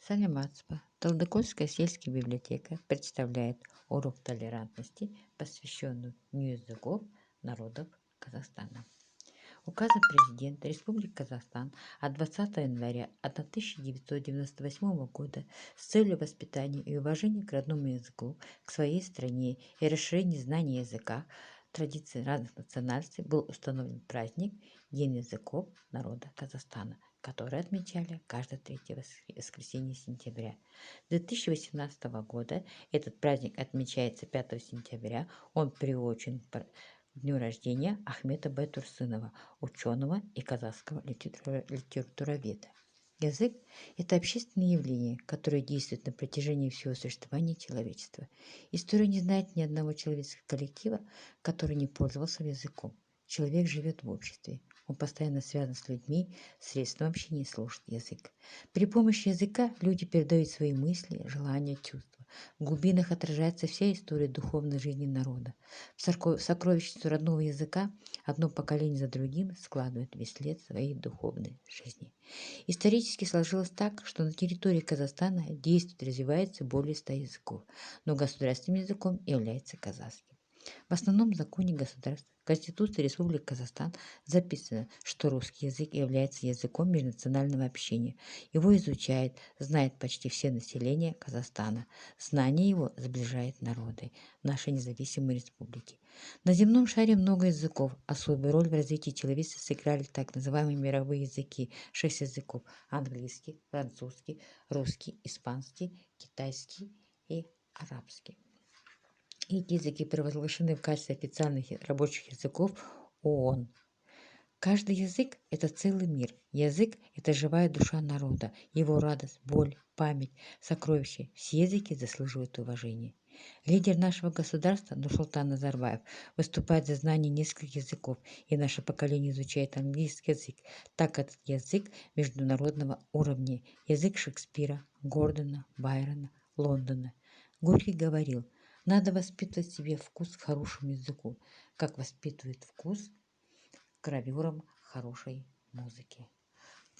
Саламатство. Талдыкольская сельская библиотека представляет урок толерантности, посвященный Дню языков народов Казахстана. Указом президента Республики Казахстан от 20 января 1998 года с целью воспитания и уважения к родному языку, к своей стране и расширения знаний языка, традиций разных национальностей был установлен праздник День языков народа Казахстана, который отмечали каждое третье воскресенье сентября. С 2018 года этот праздник отмечается 5 сентября. Он приурочен к дню рождения Ахмета Байтурсынова, ученого и казахского литературоведа. Язык – это общественное явление, которое действует на протяжении всего существования человечества. История не знает ни одного человеческого коллектива, который не пользовался языком. Человек живет в обществе. Он постоянно связан с людьми, средством общения слушает язык. При помощи языка люди передают свои мысли, желания, чувства. В глубинах отражается вся история духовной жизни народа. В сокровищницу родного языка одно поколение за другим складывает весь след своей духовной жизни. Исторически сложилось так, что на территории Казахстана действует и развивается более 100 языков, но государственным языком является казахский. В основном законе государства Конституции Республики Казахстан записано, что русский язык является языком межнационального общения. Его изучает, знает почти все население Казахстана. Знание его сближает народы нашей независимой республики. На земном шаре много языков. Особую роль в развитии человечества сыграли так называемые мировые языки. 6 языков: английский, французский, русский, испанский, китайский и арабский. Эти языки провозглашены в качестве официальных рабочих языков ООН. Каждый язык – это целый мир. Язык – это живая душа народа, его радость, боль, память, сокровища. Все языки заслуживают уважения. Лидер нашего государства Нурсултан Назарбаев выступает за знание нескольких языков, и наше поколение изучает английский язык, так как этот язык международного уровня, язык Шекспира, Гордона, Байрона, Лондона. Горький говорил: надо воспитывать в себе вкус к хорошему языку, как воспитывает вкус к гравюрам хорошей музыки.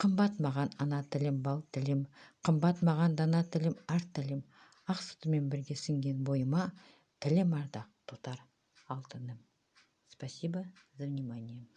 Қымбат маған ана тілім, бал тілім, қымбат маған дана тілім, ар тілім, ақ сүтімен бірге сіңген бойыма, тілім ардақ тұтар алтыным. Спасибо за внимание.